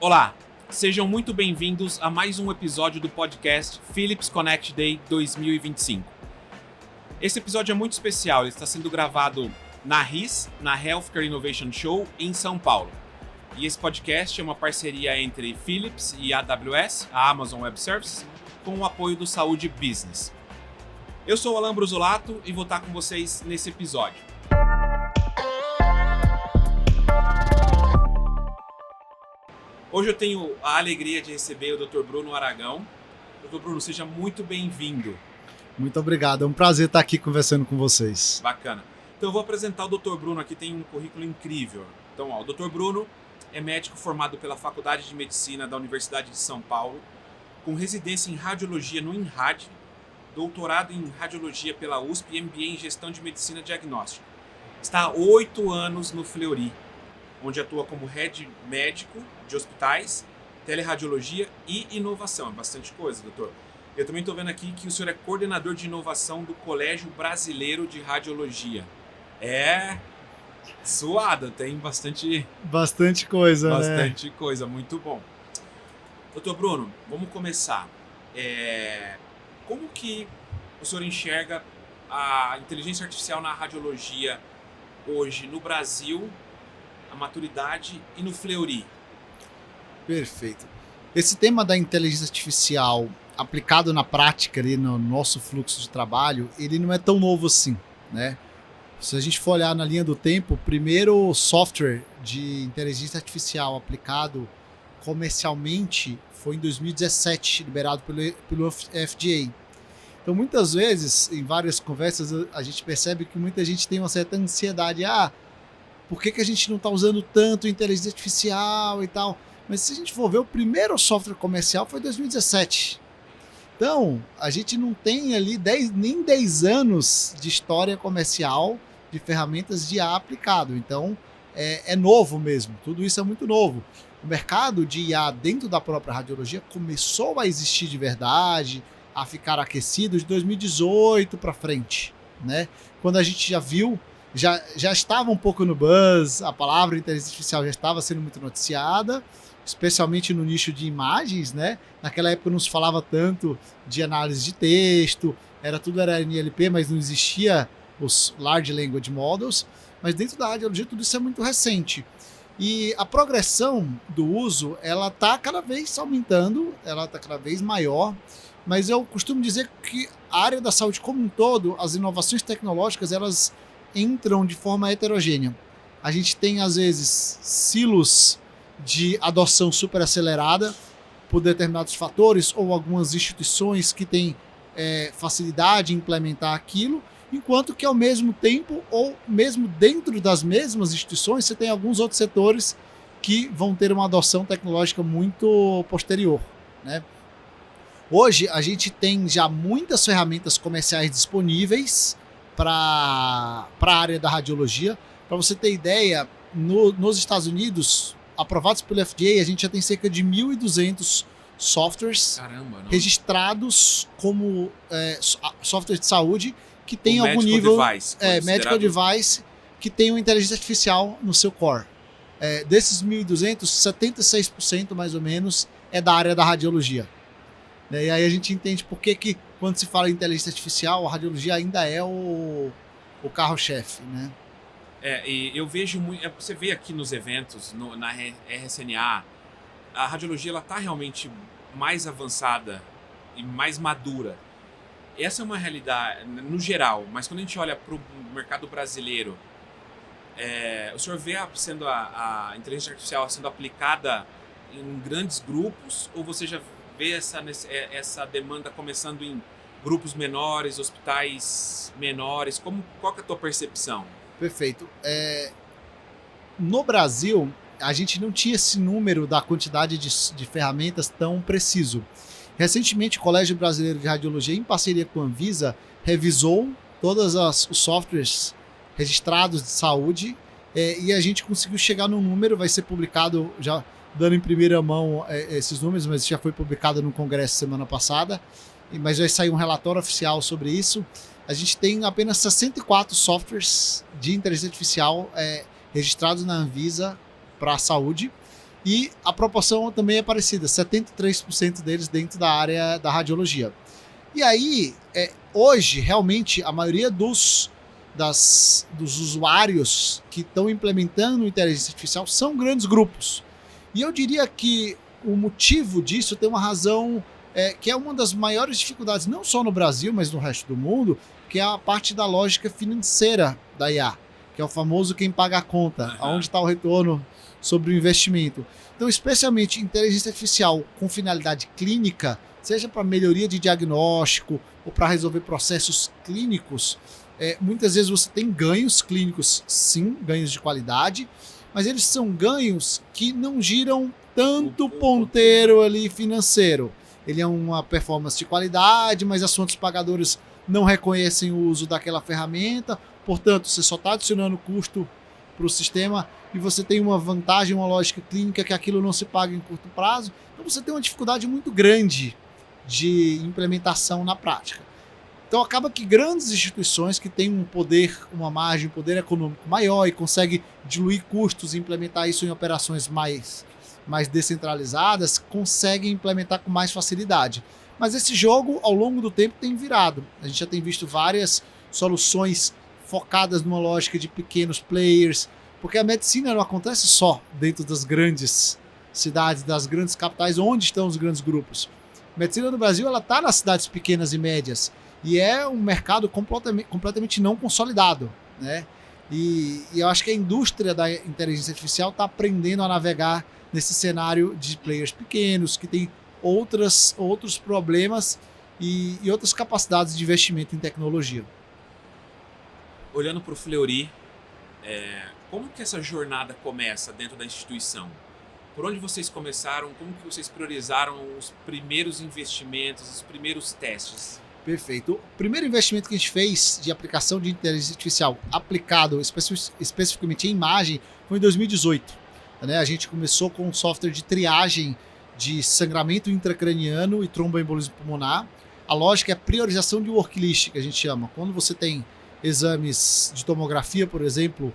Olá, sejam muito bem-vindos a mais um episódio do podcast Philips Connect Day 2025. Esse episódio é muito especial, ele está sendo gravado na RIS, na Healthcare Innovation Show, em São Paulo. E esse podcast é uma parceria entre Philips e a AWS, a Amazon Web Services, com o apoio do Saúde Business. Eu sou o Alan Brusolato e vou estar com vocês nesse episódio. Hoje eu tenho a alegria de receber o Dr. Bruno Aragão. Dr. Bruno, seja muito bem-vindo. Muito obrigado, é um prazer estar aqui conversando com vocês. Bacana. Então eu vou apresentar o Dr. Bruno aqui, tem um currículo incrível. Então, o Dr. Bruno é médico formado pela Faculdade de Medicina da Universidade de São Paulo, com residência em radiologia no INRAD, doutorado em radiologia pela USP e MBA em gestão de medicina diagnóstica. Está há 8 anos no Fleury, onde atua como head médico de hospitais, teleradiologia e inovação. É bastante coisa, doutor. Eu também estou vendo aqui que o senhor é coordenador de inovação do Colégio Brasileiro de Radiologia. É suado, tem bastante coisa, bastante coisa, muito bom. Doutor Bruno, vamos começar. Como que o senhor enxerga a inteligência artificial na radiologia hoje no Brasil, a maturidade e no Fleury? Perfeito. Esse tema da inteligência artificial aplicado na prática ali no nosso fluxo de trabalho, ele não é tão novo assim, né? Se a gente for olhar na linha do tempo, o primeiro software de inteligência artificial aplicado comercialmente foi em 2017, liberado pelo FDA. Então, muitas vezes, em várias conversas, a gente percebe que muita gente tem uma certa ansiedade. Por que a gente não está usando tanto inteligência artificial e tal? Mas se a gente for ver, o primeiro software comercial foi em 2017. Então, a gente não tem ali nem 10 anos de história comercial de ferramentas de IA aplicado. Então, é novo mesmo. Tudo isso é muito novo. O mercado de IA dentro da própria radiologia começou a existir de verdade, a ficar aquecido de 2018 para frente, né? Quando a gente já viu, já estava um pouco no buzz, a palavra inteligência artificial já estava sendo muito noticiada, especialmente no nicho de imagens, né? Naquela época não se falava tanto de análise de texto, tudo era NLP, mas não existia os Large Language Models, mas dentro da radiologia tudo isso é muito recente. E a progressão do uso, ela está cada vez aumentando, ela está cada vez maior, mas eu costumo dizer que a área da saúde como um todo, as inovações tecnológicas, elas entram de forma heterogênea. A gente tem, às vezes, silos de adoção super acelerada por determinados fatores ou algumas instituições que têm facilidade em implementar aquilo, enquanto que ao mesmo tempo ou mesmo dentro das mesmas instituições você tem alguns outros setores que vão ter uma adoção tecnológica muito posterior, né? Hoje a gente tem já muitas ferramentas comerciais disponíveis para a área da radiologia. Para você ter ideia, nos Estados Unidos, aprovados pelo FDA, a gente já tem cerca de 1.200 softwares registrados como software de saúde que tem algum nível medical device que tem uma inteligência artificial no seu core. Desses 1.200, 76% mais ou menos é da área da radiologia. E aí a gente entende por que quando se fala em inteligência artificial, a radiologia ainda é o carro-chefe, né? E eu vejo muito. Você vê aqui nos eventos, na RSNA, a radiologia está realmente mais avançada e mais madura. Essa é uma realidade no geral, mas quando a gente olha para o mercado brasileiro, o senhor vê a inteligência artificial sendo aplicada em grandes grupos, ou você já vê essa demanda começando em grupos menores, hospitais menores? Qual que é a tua percepção? Perfeito. No Brasil, a gente não tinha esse número da quantidade de ferramentas tão preciso. Recentemente, o Colégio Brasileiro de Radiologia, em parceria com a Anvisa, revisou todos os softwares registrados de saúde e a gente conseguiu chegar num número, vai ser publicado, já dando em primeira mão esses números, mas já foi publicado no Congresso semana passada, mas vai sair um relatório oficial sobre isso. A gente tem apenas 64 softwares de inteligência artificial registrados na Anvisa para a saúde. e a proporção também é parecida, 73% deles dentro da área da radiologia. E aí, hoje, realmente, a maioria dos usuários que estão implementando inteligência artificial são grandes grupos. E eu diria que o motivo disso tem uma razão que é uma das maiores dificuldades, não só no Brasil, mas no resto do mundo, que é a parte da lógica financeira da IA, que é o famoso quem paga a conta, onde está o retorno sobre o investimento. Então, especialmente inteligência artificial com finalidade clínica, seja para melhoria de diagnóstico ou para resolver processos clínicos, muitas vezes você tem ganhos clínicos, sim, ganhos de qualidade, mas eles são ganhos que não giram tanto ponteiro ali financeiro. Ele é uma performance de qualidade, mas as fontes pagadoras não reconhecem o uso daquela ferramenta, portanto, você só está adicionando custo para o sistema e você tem uma vantagem, uma lógica clínica que aquilo não se paga em curto prazo. Então você tem uma dificuldade muito grande de implementação na prática. Então acaba que grandes instituições que têm um poder, uma margem, um poder econômico maior e conseguem diluir custos e implementar isso em operações mais descentralizadas, conseguem implementar com mais facilidade. Mas esse jogo, ao longo do tempo, tem virado. A gente já tem visto várias soluções focadas numa lógica de pequenos players, porque a medicina não acontece só dentro das grandes cidades, das grandes capitais, onde estão os grandes grupos. A medicina no Brasil está nas cidades pequenas e médias, e é um mercado completamente não consolidado, né? E eu acho que a indústria da inteligência artificial está aprendendo a navegar nesse cenário de players pequenos, que tem outros problemas e outras capacidades de investimento em tecnologia. Olhando para o Fleury, como que essa jornada começa dentro da instituição? Por onde vocês começaram? Como que vocês priorizaram os primeiros investimentos, os primeiros testes? Perfeito. O primeiro investimento que a gente fez de aplicação de inteligência artificial aplicado especificamente em imagem foi em 2018. Né? A gente começou com um software de triagem de sangramento intracraniano e tromboembolismo pulmonar. A lógica é a priorização de worklist, que a gente chama. Quando você tem exames de tomografia, por exemplo,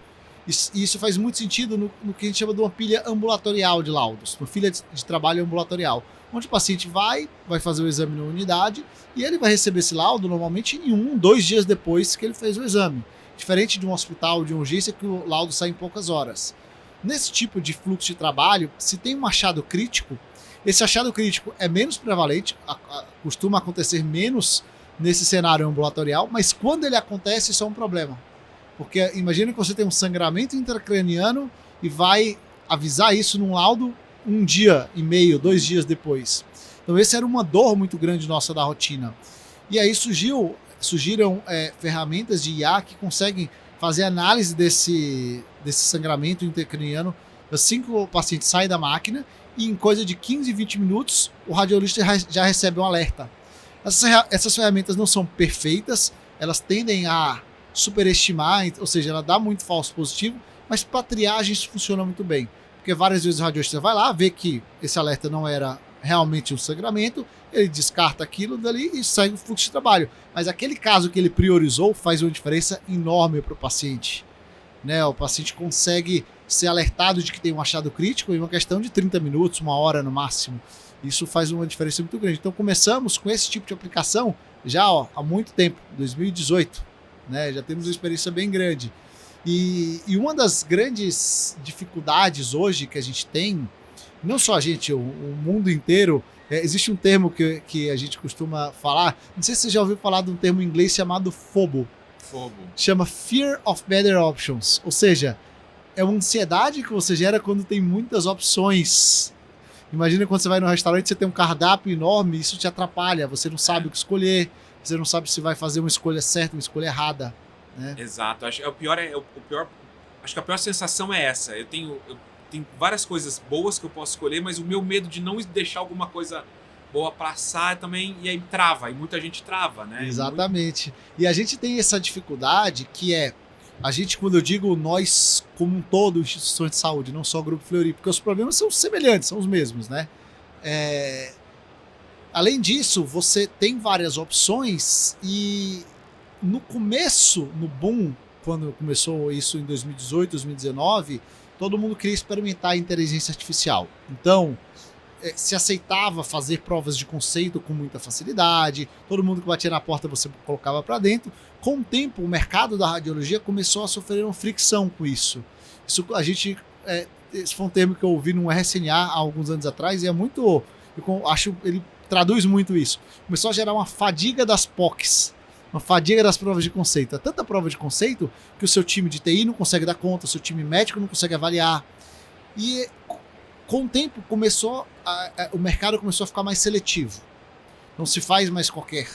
isso faz muito sentido no que a gente chama de uma pilha ambulatorial de laudos, uma pilha de trabalho ambulatorial, onde o paciente vai fazer o exame na unidade e ele vai receber esse laudo normalmente em 2 dias depois que ele fez o exame. Diferente de um hospital de urgência que o laudo sai em poucas horas. Nesse tipo de fluxo de trabalho, se tem um achado crítico, esse achado crítico é menos prevalente, costuma acontecer menos nesse cenário ambulatorial, mas quando ele acontece, isso é um problema. Porque imagina que você tem um sangramento intracraniano e vai avisar isso num laudo 1 dia e meio, 2 dias depois. Então essa era uma dor muito grande nossa da rotina. E aí surgiram ferramentas de IA que conseguem fazer análise desse sangramento intracraniano assim que o paciente sai da máquina e em coisa de 15, 20 minutos o radiologista já recebe um alerta. Essas ferramentas não são perfeitas, elas tendem a superestimar, ou seja, ela dá muito falso positivo, mas para triagem isso funciona muito bem. Porque várias vezes o radiologista vai lá, vê que esse alerta não era realmente um sangramento, ele descarta aquilo dali e segue o fluxo de trabalho. Mas aquele caso que ele priorizou faz uma diferença enorme para o paciente. Né? O paciente consegue ser alertado de que tem um achado crítico em uma questão de 30 minutos, 1 hora no máximo. Isso faz uma diferença muito grande. Então começamos com esse tipo de aplicação já há muito tempo, 2018. Né? Já temos uma experiência bem grande. E uma das grandes dificuldades hoje que a gente tem, não só a gente, o mundo inteiro, existe um termo que a gente costuma falar, não sei se você já ouviu falar de um termo em inglês chamado FOBO. Chama Fear of Better Options, ou seja, é uma ansiedade que você gera quando tem muitas opções. Imagina quando você vai no restaurante, você tem um cardápio enorme, isso te atrapalha, você não sabe o que escolher, você não sabe se vai fazer uma escolha certa, uma escolha errada. Né? Exato, acho que a pior sensação é essa. Eu tenho várias coisas boas que eu posso escolher, mas o meu medo de não deixar alguma coisa boa passar também, e aí trava, e muita gente trava, né? Exatamente. E a gente tem essa dificuldade que a gente, quando eu digo nós como um todo, instituições de saúde, não só o Grupo Fleury, porque os problemas são semelhantes, são os mesmos, né? Além disso, você tem várias opções e no começo, no boom, quando começou isso em 2018, 2019, todo mundo queria experimentar a inteligência artificial. Então, se aceitava fazer provas de conceito com muita facilidade, todo mundo que batia na porta você colocava para dentro. Com o tempo, o mercado da radiologia começou a sofrer uma fricção com isso. Esse foi um termo que eu ouvi no RSNA há alguns anos atrás e ele traduz muito isso. Começou a gerar uma fadiga das POCs, uma fadiga das provas de conceito. É tanta prova de conceito que o seu time de TI não consegue dar conta, o seu time médico não consegue avaliar. E com o tempo o mercado começou a ficar mais seletivo. Não se faz mais qualquer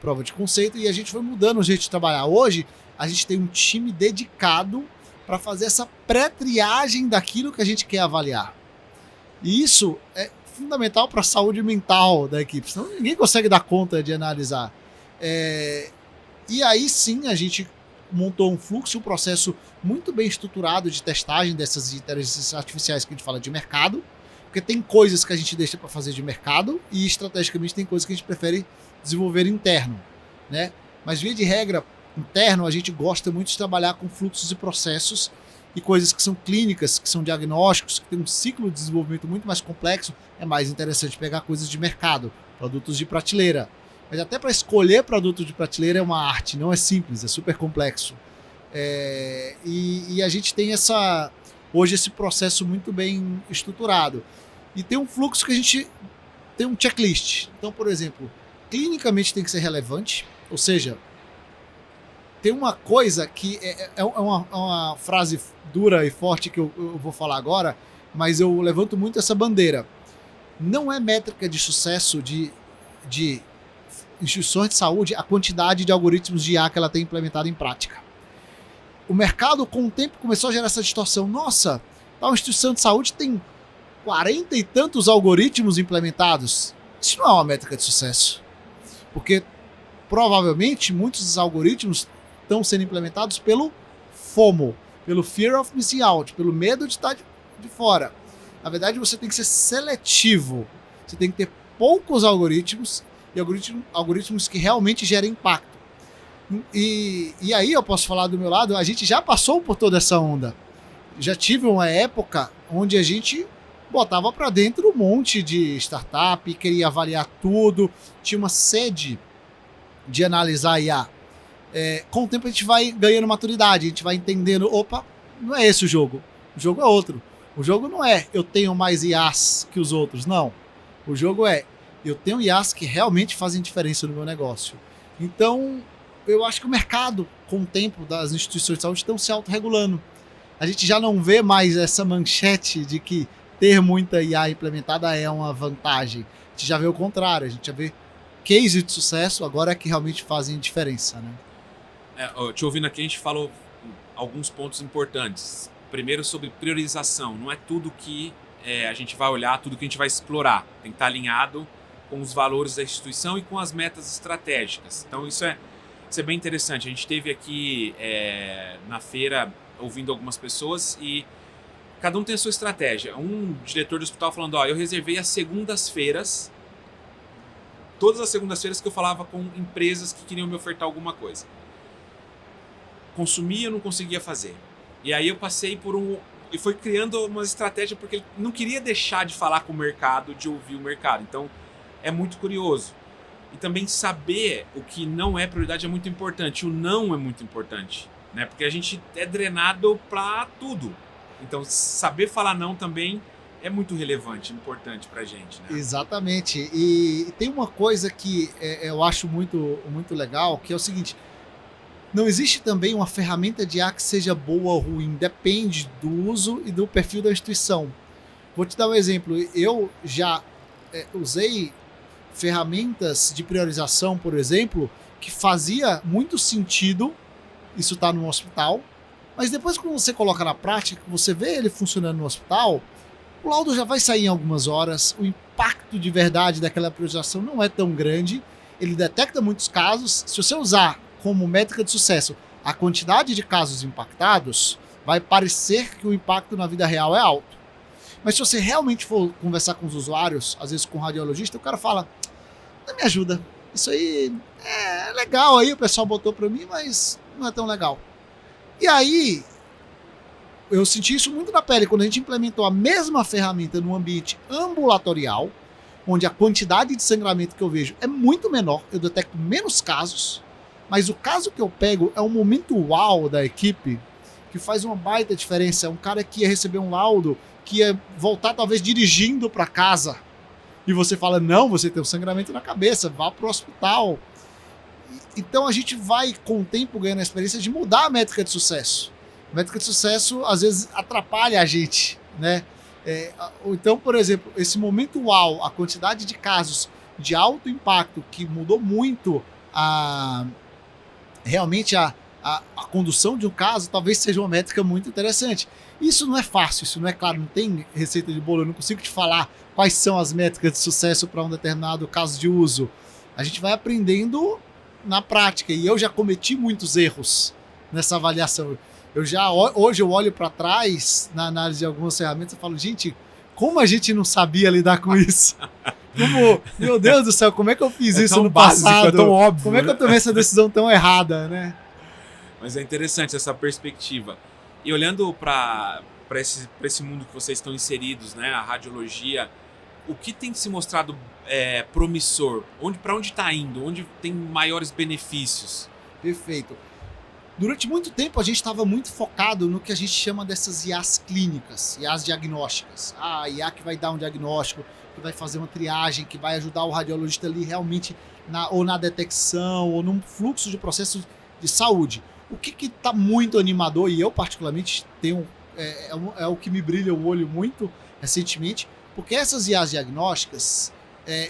prova de conceito e a gente foi mudando o jeito de trabalhar. Hoje a gente tem um time dedicado para fazer essa pré-triagem daquilo que a gente quer avaliar. E isso é fundamental para a saúde mental da equipe, senão ninguém consegue dar conta de analisar. E aí sim a gente montou um fluxo, um processo muito bem estruturado de testagem dessas inteligências artificiais que a gente fala de mercado, porque tem coisas que a gente deixa para fazer de mercado e estrategicamente tem coisas que a gente prefere desenvolver interno, né? Mas via de regra, interno a gente gosta muito de trabalhar com fluxos e processos e coisas que são clínicas, que são diagnósticos, que tem um ciclo de desenvolvimento muito mais complexo. É mais interessante pegar coisas de mercado, produtos de prateleira. Mas até para escolher produto de prateleira é uma arte, não é simples, é super complexo. E a gente tem hoje esse processo muito bem estruturado. E tem um fluxo que a gente tem um checklist. Então, por exemplo, clinicamente tem que ser relevante, ou seja, tem uma coisa que é uma frase dura e forte que eu vou falar agora, mas eu levanto muito essa bandeira. Não é métrica de sucesso de instituições de saúde a quantidade de algoritmos de IA que ela tem implementado em prática. O mercado, com o tempo, começou a gerar essa distorção. Nossa, a instituição de saúde tem 40 e tantos algoritmos implementados. Isso não é uma métrica de sucesso. Porque, provavelmente, muitos dos algoritmos estão sendo implementados pelo FOMO, pelo Fear of Missing Out, pelo medo de estar de fora. Na verdade, você tem que ser seletivo. Você tem que ter poucos algoritmos e algoritmos que realmente gerem impacto. E aí eu posso falar do meu lado, a gente já passou por toda essa onda. Já tive uma época onde a gente botava para dentro um monte de startup, queria avaliar tudo, tinha uma sede de analisar IA. Com o tempo a gente vai ganhando maturidade, a gente vai entendendo, opa, não é esse o jogo é outro. O jogo não é eu tenho mais IAs que os outros, não. O jogo é eu tenho IAs que realmente fazem diferença no meu negócio. Então, eu acho que o mercado, com o tempo das instituições de saúde, estão se autorregulando. A gente já não vê mais essa manchete de que ter muita IA implementada é uma vantagem. A gente já vê o contrário, a gente já vê cases de sucesso agora que realmente fazem diferença, né? Te ouvindo aqui, a gente falou alguns pontos importantes. Primeiro, sobre priorização. Não é tudo que a gente vai olhar, tudo que a gente vai explorar. Tem que estar alinhado com os valores da instituição e com as metas estratégicas. Então, isso é bem interessante. A gente esteve aqui na feira ouvindo algumas pessoas e cada um tem a sua estratégia. Um diretor do hospital falando, eu reservei as segundas-feiras, todas as segundas-feiras que eu falava com empresas que queriam me ofertar alguma coisa. Consumia, eu não conseguia fazer. E aí eu passei e foi criando uma estratégia porque ele não queria deixar de falar com o mercado, de ouvir o mercado. Então, é muito curioso. E também saber o que não é prioridade é muito importante. O não é muito importante, né? Porque a gente é drenado para tudo. Então, saber falar não também é muito relevante, importante pra gente, né? Exatamente. E tem uma coisa que eu acho muito, muito legal, que é o seguinte: não existe também uma ferramenta de IA que seja boa ou ruim, depende do uso e do perfil da instituição. Vou te dar um exemplo. Eu já usei ferramentas de priorização, por exemplo, que fazia muito sentido isso estar no hospital, mas depois quando você coloca na prática, você vê ele funcionando no hospital, o laudo já vai sair em algumas horas, o impacto de verdade daquela priorização não é tão grande, ele detecta muitos casos. Se você usar como métrica de sucesso a quantidade de casos impactados, vai parecer que o impacto na vida real é alto. Mas se você realmente for conversar com os usuários, às vezes com o radiologista, o cara fala, não me ajuda, isso aí é legal, aí o pessoal botou para mim, mas não é tão legal. E aí, eu senti isso muito na pele quando a gente implementou a mesma ferramenta num ambiente ambulatorial, onde a quantidade de sangramento que eu vejo é muito menor, eu detecto menos casos, mas o caso que eu pego é um momento uau da equipe que faz uma baita diferença. É um cara que ia receber um laudo, que ia voltar talvez dirigindo para casa, e você fala, não, você tem um sangramento na cabeça, vá para o hospital. Então a gente vai com o tempo ganhando a experiência de mudar a métrica de sucesso. A métrica de sucesso às vezes atrapalha a gente, né? Então, por exemplo, esse momento uau, a quantidade de casos de alto impacto que mudou muito realmente a condução de um caso, talvez seja uma métrica muito interessante. Isso não é fácil, isso não é claro, não tem receita de bolo, eu não consigo te falar quais são as métricas de sucesso para um determinado caso de uso. A gente vai aprendendo na prática, e eu já cometi muitos erros nessa avaliação. Hoje eu olho para trás na análise de algumas ferramentas e falo, gente, como a gente não sabia lidar com isso? Meu Deus do céu, como é que eu fiz isso no passado? É tão óbvio. Como é que eu tomei essa decisão tão errada, né? Mas é interessante essa perspectiva. E olhando para esse mundo que vocês estão inseridos, né, a radiologia, o que tem se mostrado promissor? Para onde está indo? Onde tem maiores benefícios? Perfeito. Durante muito tempo a gente estava muito focado no que a gente chama dessas IAs clínicas, IAs diagnósticas. A IA que vai dar um diagnóstico, que vai fazer uma triagem, que vai ajudar o radiologista ali realmente ou na detecção, ou num fluxo de processos de saúde. O que está muito animador, e eu particularmente tenho, é o que me brilha o olho muito recentemente, porque essas IAs diagnósticas,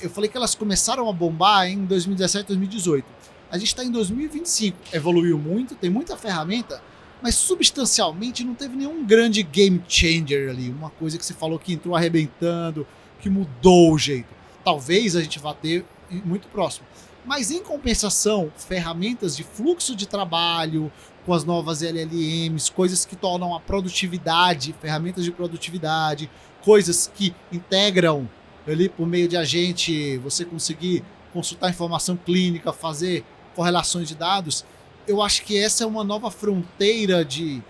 eu falei que elas começaram a bombar em 2017, 2018. A gente está em 2025, evoluiu muito, tem muita ferramenta, mas substancialmente não teve nenhum grande game changer ali, uma coisa que você falou que entrou arrebentando, que mudou o jeito. Talvez a gente vá ter muito próximo. Mas em compensação, ferramentas de fluxo de trabalho, com as novas LLMs, coisas que tornam a produtividade, ferramentas de produtividade, coisas que integram ali por meio de agente, você conseguir consultar informação clínica, fazer correlações de dados, eu acho que essa é uma nova fronteira que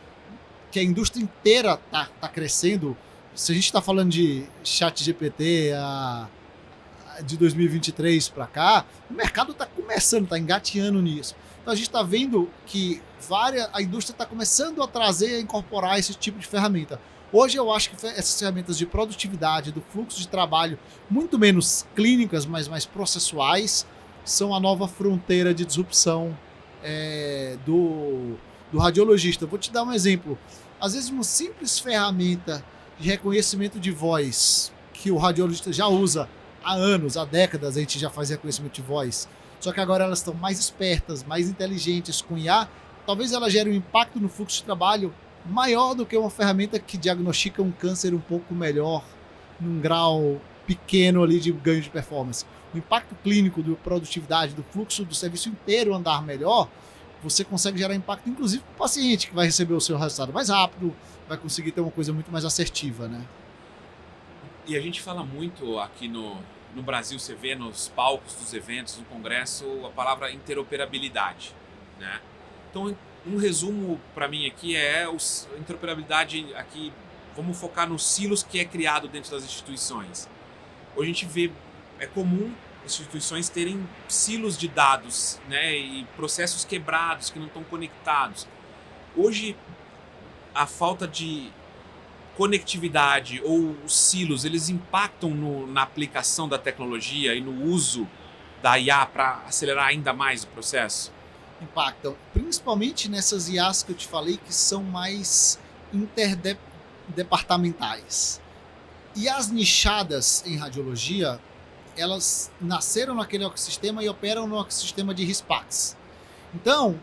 a indústria inteira tá crescendo. Se a gente está falando de ChatGPT de 2023 para cá, o mercado está começando, está engateando nisso. Então a gente está vendo que a indústria está começando a trazer, a incorporar esse tipo de ferramenta. Hoje eu acho que essas ferramentas de produtividade, do fluxo de trabalho, muito menos clínicas, mas mais processuais, são a nova fronteira de disrupção do radiologista. Vou te dar um exemplo. Às vezes uma simples ferramenta de reconhecimento de voz, que o radiologista já usa há anos, há décadas a gente já faz reconhecimento de voz, só que agora elas estão mais espertas, mais inteligentes com IA, talvez ela gere um impacto no fluxo de trabalho maior do que uma ferramenta que diagnostica um câncer um pouco melhor, num grau pequeno ali de ganho de performance. O impacto clínico, da produtividade, do fluxo do serviço inteiro andar melhor, você consegue gerar impacto, inclusive, para o paciente, que vai receber o seu resultado mais rápido, vai conseguir ter uma coisa muito mais assertiva, né? E a gente fala muito aqui no Brasil, você vê nos palcos dos eventos, no congresso, a palavra interoperabilidade, né? Então, um resumo para mim aqui a interoperabilidade aqui, vamos focar nos silos que é criado dentro das instituições. Hoje a gente vê, é comum instituições terem silos de dados, né, e processos quebrados que não estão conectados. Hoje, a falta de conectividade ou os silos, eles impactam na aplicação da tecnologia e no uso da IA para acelerar ainda mais o processo? Impactam, principalmente nessas IAs que eu te falei que são mais interdepartamentais. IAs nichadas em radiologia, elas nasceram naquele ecossistema e operam no ecossistema de RIS-PACS. Então,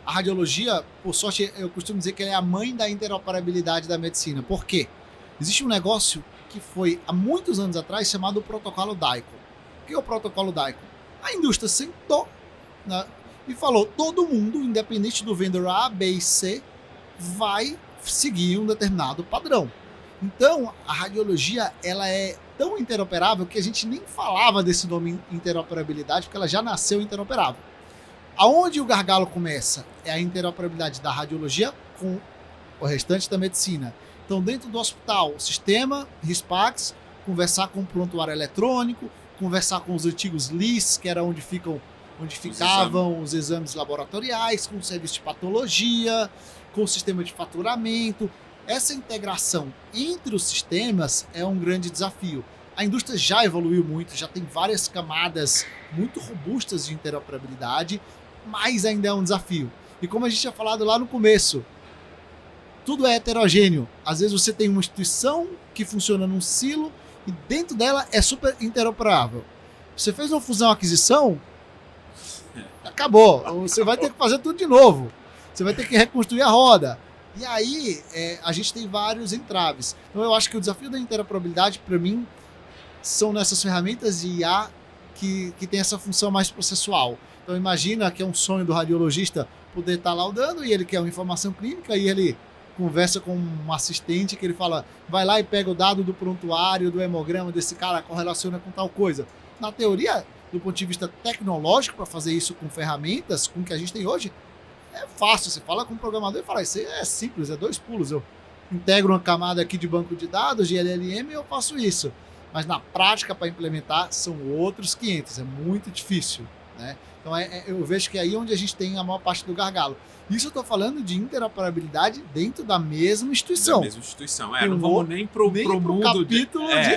a radiologia, por sorte, eu costumo dizer que ela é a mãe da interoperabilidade da medicina. Por quê? Existe um negócio que foi há muitos anos atrás chamado protocolo DICOM. O que é o protocolo DICOM? A indústria sentou, né, e falou, todo mundo, independente do vendor A, B e C, vai seguir um determinado padrão. Então, a radiologia ela é tão interoperável que a gente nem falava desse nome interoperabilidade, porque ela já nasceu interoperável. Aonde o gargalo começa? É a interoperabilidade da radiologia com o restante da medicina. Então, dentro do hospital, o sistema, RIS/PACS, conversar com o prontuário eletrônico, conversar com os antigos LIS, que era onde ficavam os exames laboratoriais, com o serviço de patologia, com o sistema de faturamento. Essa integração entre os sistemas é um grande desafio. A indústria já evoluiu muito, já tem várias camadas muito robustas de interoperabilidade, mas ainda é um desafio. E como a gente tinha falado lá no começo, tudo é heterogêneo. Às vezes você tem uma instituição que funciona num silo e dentro dela é super interoperável. Você fez uma fusão-aquisição, acabou. Você vai ter que fazer tudo de novo. Você vai ter que reconstruir a roda. E aí a gente tem vários entraves. Então eu acho que o desafio da interoperabilidade, para mim, são nessas ferramentas de IA que tem essa função mais processual. Então imagina que é um sonho do radiologista poder estar laudando e ele quer uma informação clínica e ele conversa com um assistente que ele fala, vai lá e pega o dado do prontuário, do hemograma desse cara, correlaciona com tal coisa. Na teoria, do ponto de vista tecnológico, para fazer isso com ferramentas, com o que a gente tem hoje, é fácil. Você fala com o programador e fala, isso é simples, é 2 pulos. Eu integro uma camada aqui de banco de dados, de LLM, e eu faço isso. Mas na prática, para implementar, são outros 500. É muito difícil, né? Então eu vejo que é aí onde a gente tem a maior parte do gargalo. Isso eu estou falando de interoperabilidade dentro da mesma instituição. Da mesma instituição. Não vamos nem pro mundo capítulo de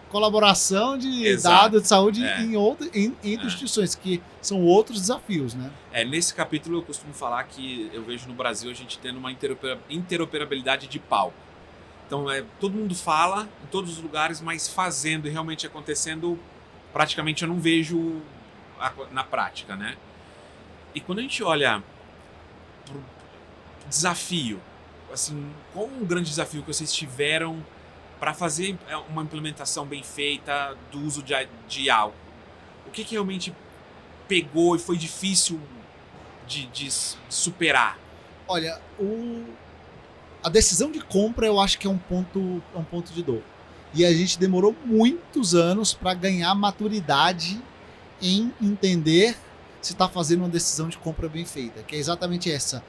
colaboração de dados de saúde entre instituições, que são outros desafios, né? Nesse capítulo eu costumo falar que eu vejo no Brasil a gente tendo uma interoperabilidade de palco. Então todo mundo fala em todos os lugares, mas fazendo e realmente acontecendo, praticamente eu não vejo na prática, né? E quando a gente olha pro desafio, assim, qual um grande desafio que vocês tiveram para fazer uma implementação bem feita do uso de IA? O que realmente pegou e foi difícil de superar? Olha, a decisão de compra eu acho que é um ponto de dor. E a gente demorou muitos anos para ganhar maturidade em entender se está fazendo uma decisão de compra bem feita, que é exatamente essa.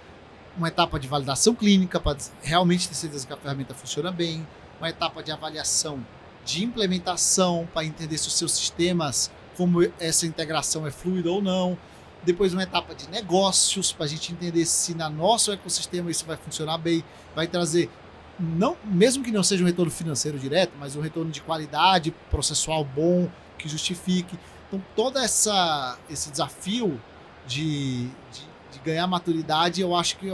Uma etapa de validação clínica para realmente ter certeza que a ferramenta funciona bem, uma etapa de avaliação de implementação para entender se os seus sistemas, como essa integração é fluida ou não, depois uma etapa de negócios para a gente entender se no nosso ecossistema isso vai funcionar bem, vai trazer, não, mesmo que não seja um retorno financeiro direto, mas um retorno de qualidade processual bom, que justifique. Então, todo esse desafio de ganhar maturidade, eu acho que é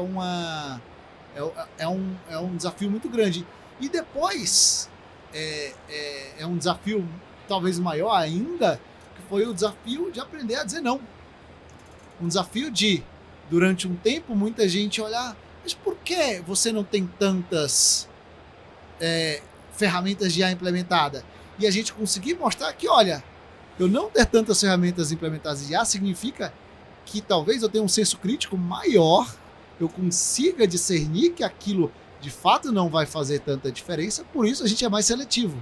um desafio muito grande. E depois, é um desafio talvez maior ainda, que foi o desafio de aprender a dizer não. Um desafio de, durante um tempo, muita gente olhar, mas por que você não tem tantas ferramentas de IA implementadas? E a gente conseguir mostrar que, olha, eu não ter tantas ferramentas implementadas de IA significa que talvez eu tenha um senso crítico maior, eu consiga discernir que aquilo de fato não vai fazer tanta diferença, por isso a gente é mais seletivo.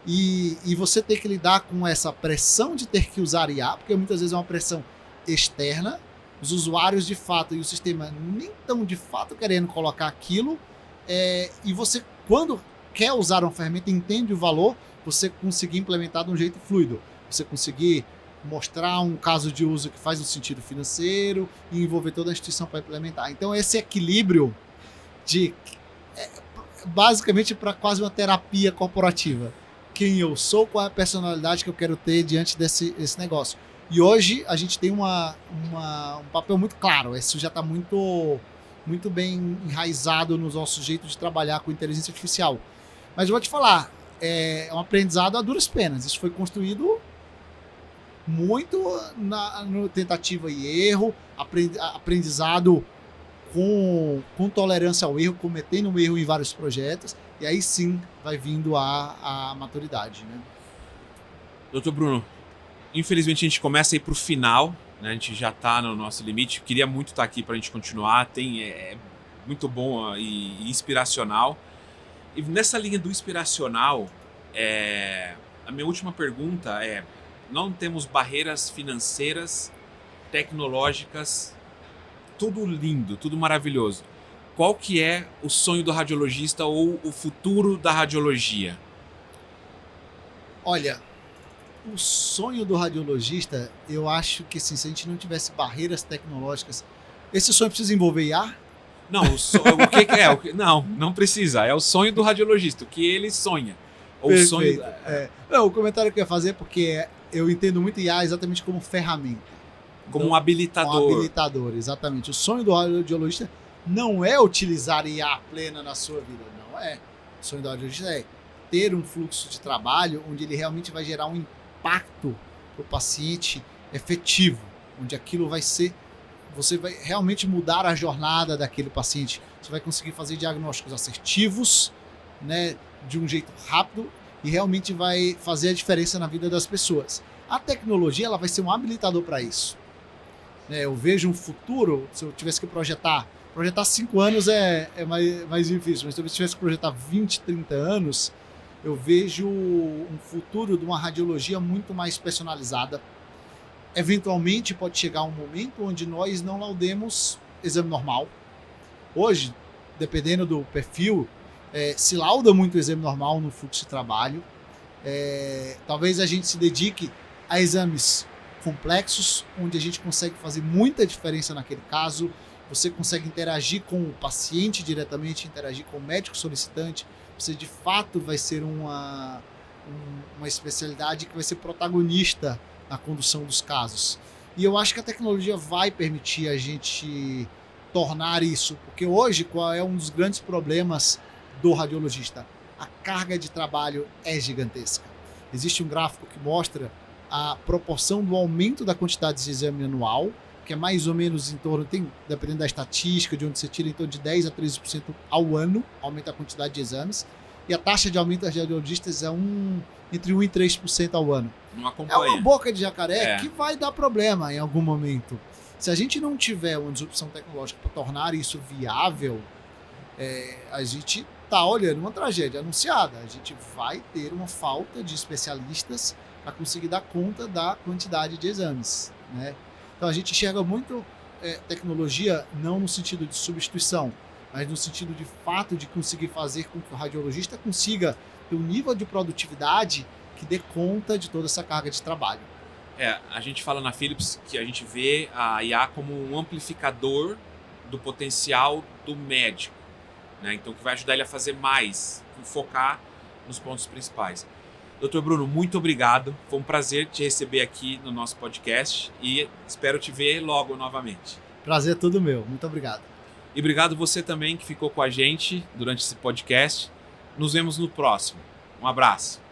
E você ter que lidar com essa pressão de ter que usar IA, porque muitas vezes é uma pressão externa, os usuários de fato e o sistema nem estão de fato querendo colocar aquilo, e você, quando quer usar uma ferramenta, entende o valor, você conseguir implementar de um jeito fluido. Você conseguir mostrar um caso de uso que faz um sentido financeiro e envolver toda a instituição para implementar. Então, esse equilíbrio basicamente para quase uma terapia corporativa. Quem eu sou, qual é a personalidade que eu quero ter diante desse negócio. E hoje a gente tem um papel muito claro. Isso já está muito bem enraizado no nosso jeito de trabalhar com inteligência artificial. Mas eu vou te falar, é um aprendizado a duras penas. Isso foi construído muito no tentativa e erro, aprendizado com tolerância ao erro, cometendo um erro em vários projetos, e aí sim vai vindo a maturidade, né? Doutor Bruno, infelizmente a gente começa a ir para o final, né? A gente já está no nosso limite, queria muito estar aqui para a gente continuar, é muito bom e inspiracional. E nessa linha do inspiracional, a minha última pergunta é: não temos barreiras financeiras, tecnológicas, tudo lindo, tudo maravilhoso. qual que é o sonho do radiologista ou o futuro da radiologia? Olha, o sonho do radiologista, eu acho que assim, se a gente não tivesse barreiras tecnológicas, esse sonho precisa envolver IA? Não, o que que é? Não precisa. É o sonho do radiologista, o que ele sonha. Ou o sonho... Não, o comentário que eu ia fazer é porque eu entendo muito IA exatamente como ferramenta. Como um habilitador. Um habilitador, exatamente. O sonho do radiologista não é utilizar IA plena na sua vida, não é. O sonho do radiologista é ter um fluxo de trabalho onde ele realmente vai gerar um impacto para o paciente efetivo, onde aquilo vai ser... Você vai realmente mudar a jornada daquele paciente. Você vai conseguir fazer diagnósticos assertivos, né, de um jeito rápido e realmente vai fazer a diferença na vida das pessoas. A tecnologia ela vai ser um habilitador para isso. Eu vejo um futuro, se eu tivesse que projetar 5 anos é mais difícil, mas se eu tivesse que projetar 20, 30 anos, eu vejo um futuro de uma radiologia muito mais personalizada. Eventualmente pode chegar um momento onde nós não laudemos exame normal. Hoje, dependendo do perfil, se lauda muito o exame normal no fluxo de trabalho. Talvez a gente se dedique a exames complexos, onde a gente consegue fazer muita diferença naquele caso. Você consegue interagir com o paciente diretamente, interagir com o médico solicitante. Você de fato vai ser uma especialidade que vai ser protagonista na condução dos casos. E eu acho que a tecnologia vai permitir a gente tornar isso, porque hoje qual é um dos grandes problemas do radiologista? A carga de trabalho é gigantesca. Existe um gráfico que mostra a proporção do aumento da quantidade de exame anual, que é mais ou menos em torno, dependendo da estatística, de onde você tira, em torno de 10 a 13% ao ano, aumenta a quantidade de exames, e a taxa de aumento das radiologistas é entre 1% e 3% ao ano. Não acompanha. É uma boca de jacaré que vai dar problema em algum momento. Se a gente não tiver uma disrupção tecnológica para tornar isso viável, a gente está olhando uma tragédia anunciada. A gente vai ter uma falta de especialistas para conseguir dar conta da quantidade de exames, né? Então a gente enxerga muito tecnologia não no sentido de substituição, mas no sentido de fato de conseguir fazer com que o radiologista consiga ter um nível de produtividade que dê conta de toda essa carga de trabalho. A gente fala na Philips que a gente vê a IA como um amplificador do potencial do médico, né? Então que vai ajudar ele a fazer mais, focar nos pontos principais. Dr. Bruno, muito obrigado. Foi um prazer te receber aqui no nosso podcast e espero te ver logo novamente. Prazer é todo meu. Muito obrigado. E obrigado você também que ficou com a gente durante esse podcast. Nos vemos no próximo. Um abraço.